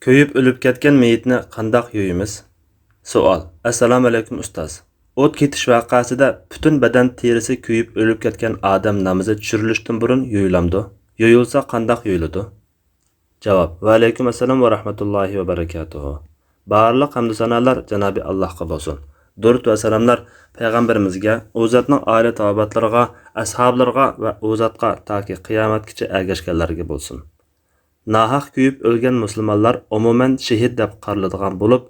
Köyüp ölüp ketken meyitni qandaq yuyimiz? Savol. Assalomu alaykum ustoz. O't ketish vaqasida butun badan terisi kuyib ölüp ketgan odam namozi tushirilishdan burun yuyilamdi. Yuyilsa qandaq yuyiladi? Javob. Va alaykum assalom va rahmatullohi va barakatuh. Barliq hamd sanolar Janobi Allohga bo'lsin. Durud va salomlar payg'ambarimizga, u zotning oila tobatlariga, ashablariga va u zotga toki qiyomatgacha ergashganlarga bo'lsin. Nahaq kuyib ölgen musulmonlar umuman shahid deb qaraladigan bo'lib,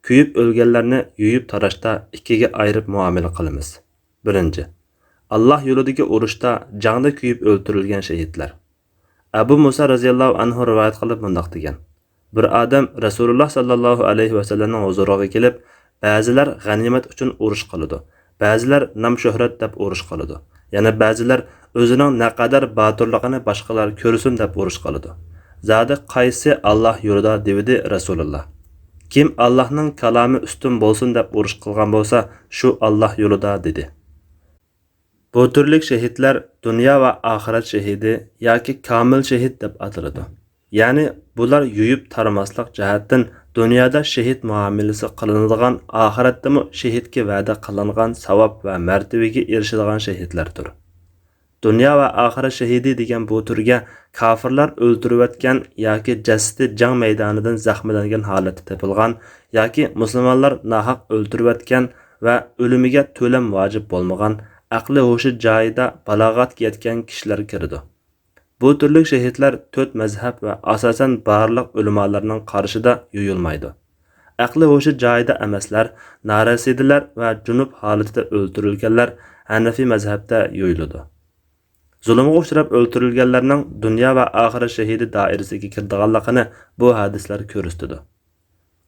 kuyib ölgenlarni yuyib tarashda ikkiga ayirib muomala qilamiz. Birinchi, Alloh yo'lidagi urushda jangda kuyib o'ldirilgan shahidlar. Abu Musa radhiyallohu anhu rivoyat qilib mundaq degan: Bir odam Rasululloh sallallohu alayhi va sallamning huzuriga kelib, ba'zilar g'animat uchun urush qiladi, ba'zilar nam shuhrat deb urush qiladi, yana ba'zilar o'zining naqadar botirligini boshqalar ko'rsin deb urush qiladi. Zadi qaysi Allah yo'lida devidi Rasululloh. Kim Allohning kalomi ustun bo'lsin deb urush qilgan bo'lsa, shu Alloh yo'lida dedi. Bu turlik shahidlar dunyo va oxirat shahidi yoki komil shahid deb ataladi. Ya'ni bular yuyib taramaslik jihatdan dunyoda shahid muomalasi qilinadigan, oxiratda shahidga va'da qilingan savob va martabaga erishadigan shahidlardir. Dunyo va oxirat shahidi degan bu turga kofirlar o'ldirayotgan yoki jasadi jang maydonidan zaxmlangan holatda topilgan yoki musulmonlar nahaq o'ldirayotgan va o'limiga to'lam vojib bo'lmagan, aqli ho'shi joyida balog'atga yetgan kishilar kiradi. Bu turlik shahidlar 4 mazhab va asosan barliq ulamolarning qarshida yuyilmaydi. Aqli ho'shi joyida emaslar, narasidilar va junub holatida o'ldirilganlar Hanafi mazhabda yuyiladi. Zulmga uchrab o'ldirilganlarning dunyo va oxirat shahidi doirasiga kirdiganligini bu hadislar ko'rsatadi.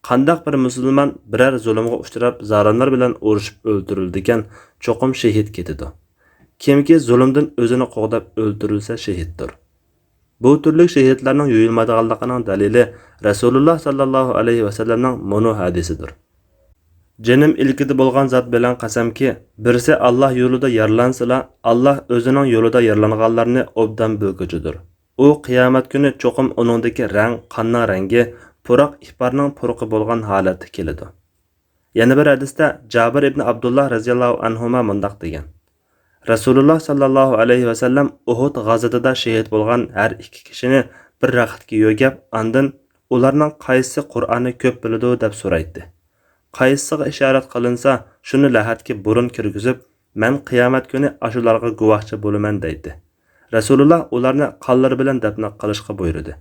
Qandaq bir musulmon biror zulmga uchrab zalimlar bilan urushib o'ldirildigan cho'qim shahid ketadi. Kimki zulmdan o'zini qo'g'dab o'ldirilsa shahiddir. Bu turli shahidlarning yuyilmaydiganligining dalili Rasululloh sallallohu alayhi va sallamning mono hadisidir. Jinim ilkida bo'lgan zot bilan qasamki, birisi Alloh yo'lida yaralansala, Alloh o'zining yo'lida yaralanganlarni obdan bo'lguchidir. U qiyomat kuni cho'qim uningdagi rang, qonning rangi, puroq ihbarning puruqi bo'lgan holatda keladi. Yana bir hadisda Jabir ibn Abdullah radhiyallohu anhuma mundaq degan: Rasululloh sallallohu alayhi va sallam Uhud g'azotida shahid bo'lgan har ikki kishini bir raqatga yo'gab, andan ularning qaysi Qur'onni ko'p biladi deb so'raydi. Qaysiga ishorat qilinsa, shuni lahatga burun kirgizib, men qiyomat kuni ashularga guvohchi bo'laman deydi. Rasululloh ularni qonlari bilan dafn qilishga buyurdi.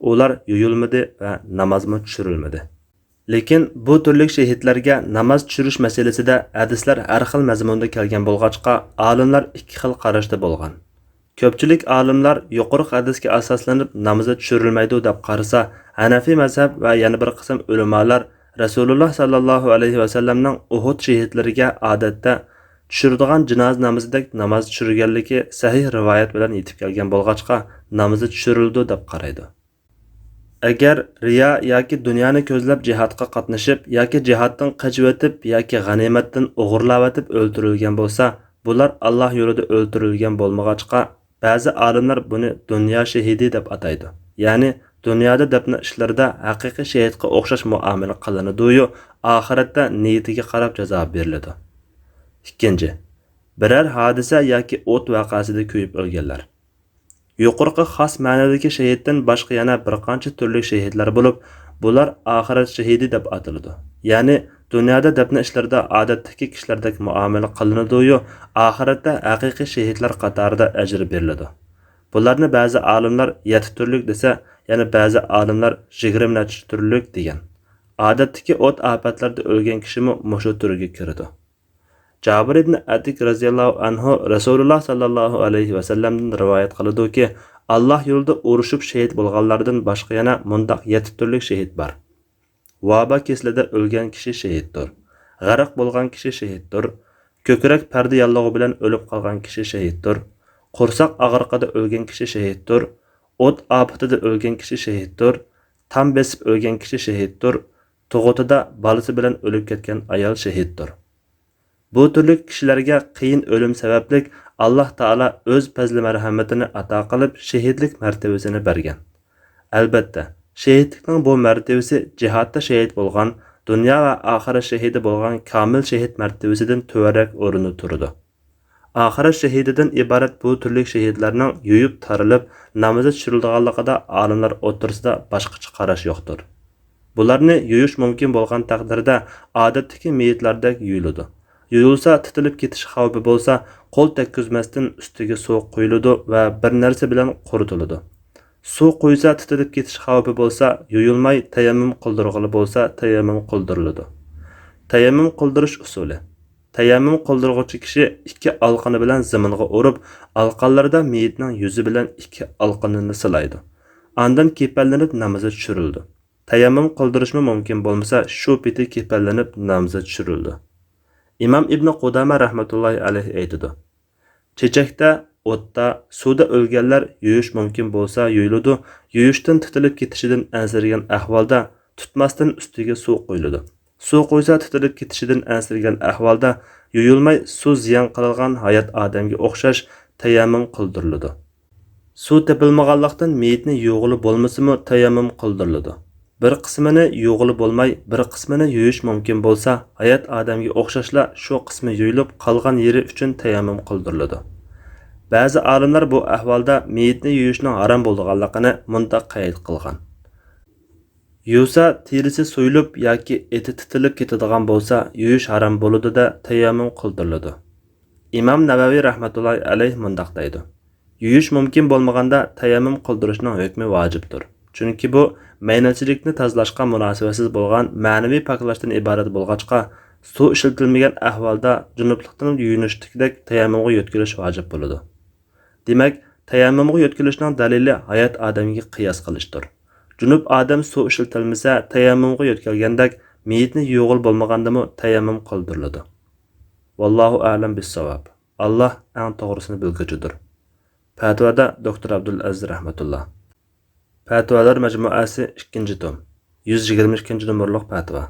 Ular yuyilmadi va namozga tushirilmadi. Lekin bu turlik shahidlarga namoz tushirish masalasida hadislar har xil mazmunda kelgan bo'lg'achqa, olimlar ikki xil qarashda bo'lgan. Ko'pchilik olimlar yuqori hadisga asoslanib namozga tushirilmaydi deb qarasa, Hanafi mazhab va yana bir qism ulamolar Rasululloh sallallohu alayhi va sallamning Uhud shahidlariga odatda tushiradigan jinoza namozidek namoz tushirganligi sahih rivoyat bilan yetib kelgan bo'lg'achqa, namozi tushirildi deb qaraydi. Agar riyo yoki dunyoni ko'zlab jihodga qatnashib yoki jihoddan qochib o'tib yoki g'animatdan o'g'irlab o'tib o'ldirilgan bo'lsa, bular Alloh yo'lida o'ldirilgan bo'lmag'achqa, ba'zi olimlar buni dunyo shahidi deb ataydi. Ya'ni dunyoda dafn ishlarida haqiqiy shahidga o'xshash muomala qilinadi-yu, oxiratda niyatiga qarab jazo beriladi. Ikkinchi, biror hodisa yoki o't vaqasida kuyib o'lganlar. Yuqorqi xos ma'nodagi shahiddan boshqa yana bir qancha turli shahidlar bo'lib, bular oxirat shahidi deb ataladi. Ya'ni dunyoda dafn ishlarida odatdagi kishilardek muomala qilinadi-yu, oxiratda haqiqiy shahidlar qatorida ajr beriladi. Bularni ba'zi olimlar 7 turlik desa, yana ba'zi olimlar 20 turlik degan. Odatdagi o't ofatlarda o'lgan kishimi mushu turga kiradi. Jabir ibn Atik radhiyallohu anhu Rasululloh sallallohu alayhi va sallamdan rivoyat qiladi-ki, Alloh yo'lida urushib shahid bo'lganlardan boshqa yana mundaq 7 turlik shahid bor. Vaba keslida o'lgan kishi shahiddir. G'arq bo'lgan kishi shahiddir. Ko'krak parda yallog'i bilan o'lib qolgan kishi shahiddir. Qo'rsoq og'riqida o'lgan kishi shahiddir. O't ofatida o'lgan kishi shahiddir. Tam besib o'lgan kishi shahiddir. Tug'utida bolasi bilan o'lib ketgan ayol shahiddir. Bu turli kishilarga qiyin o'lim sabablik Alloh taolo o'z fazli marhamatini ato qilib shahidlik martabasini bergan. Albatta, Şehitlikning bu martabasi jihatda shahid bo'lgan, dunyo va oxirat shahidi bo'lgan komil shahid martabasidan to'varak o'rinda turadi. Oxirat shahididan iborat bu turli shahidlarning yuyib tarilib namozi tushirilganligida olimlar o'rtasida boshqacha qarash yo'qdir. Bularni yuyish mumkin bo'lgan taqdirda odatdagi meyitlardek yuyiladi. Yuyilsa titilib ketish xavfi bo'lsa, qo'l tekkizmasdan ustiga suv quyiladi va bir narsa bilan quritiladi. Suv quysa titilib ketish xavfi bo'lsa, yuyilmay tayammum qildirg'ili bo'lsa, tayammum qildiriladi. Tayammum qildirish usuli. Tayammum qildiruvchi kishi ikki alqini bilan zaminga urib, alqanlarda meyitning yuzi bilan ikki alqinini silaydi. Andan kepallanib namozga tushirildi. Tayammum qildirishmi mumkin bo'lmasa, shu peti kepallanib namozga tushirildi. Imom Ibn Qudama rahmatullohi alayhi aytadi: Chechakda, o'tda, suvda o'lganlar yuyish mumkin bo'lsa yuyiladi, yuyishdan titilib ketishidan ansirgan ahvolda tutmasdan ustiga suv quyiladi. Suv qo'ysa titilib ketishidan ansirgan ahvolda yuyilmay suv ziyon qilgan hayot odamga o'xshash tayammum qildiriladi. Suv tepilmaganlikdan meyitni yug'ili bo'lmasimi tayammum qildiriladi. Bir qismini yug'ili bo'lmay, bir qismini yuyish mumkin bo'lsa, hayot odamga o'xshashla shu qismi yuyilib qolgan yeri uchun tayammum qildiriladi. Ba'zi olimlar bu ahvolda meyitni yuyishning harom bo'lganligini mundaq qayd qilgan. Yuvsa terisi so'yilib yoki eti titilib ketadigan bo'lsa, yuyish harom bo'ladi-da tayammum qildiriladi. Imom Navaviy rahmatullohi alayhi mundaq deydi: Yuyish mumkin bo'lmaganda tayammum qildirishning hukmi vojibdir. Chunki bu maynalchilikni tozalashga munosabatsiz bo'lgan ma'naviy poklashdan iborat bo'lg'achqa, suv ishlatilmagan ahvolda junublikdan yuyinishlikdek tayammumga yetkilish vojib bo'ladi. Demak, tayammumga yetkilishning dalili hayot odamga qiyos qilishdir. Junub odam suv ishlatilmasa, tayammumga yetkilgandek meyitni yug'il bo'lmagandimi tayammum qildiriladi. Vallohu a'lam bis-savob. Alloh eng to'g'risini bilguchidir. Fatvoda Dr. Abdul Aziz rahmatulloh. Fatvolar majmuasi 2-tom. 122 numurliq fatvo.